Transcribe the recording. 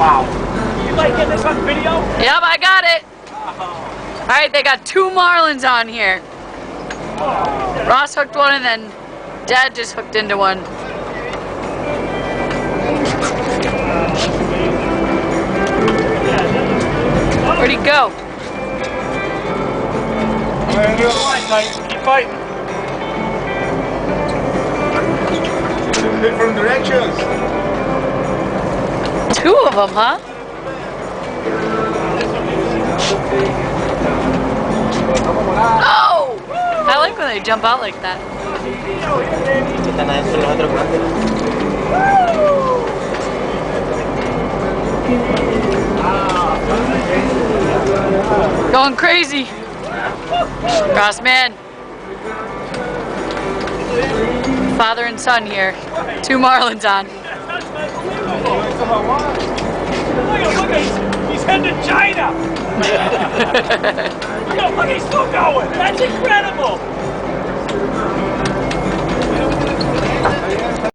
Wow. You might get this on video? Yep, I got it. All right, they got 2 marlins on here. Ross hooked one and then Dad just hooked into one. Where'd he go? Keep fighting. Different directions. 2 of them, huh? Oh! I like when they jump out like that. Going crazy. Ross, man. Father and son here. 2 marlins on. Look, he's heading to China. Look, he's still going. That's incredible.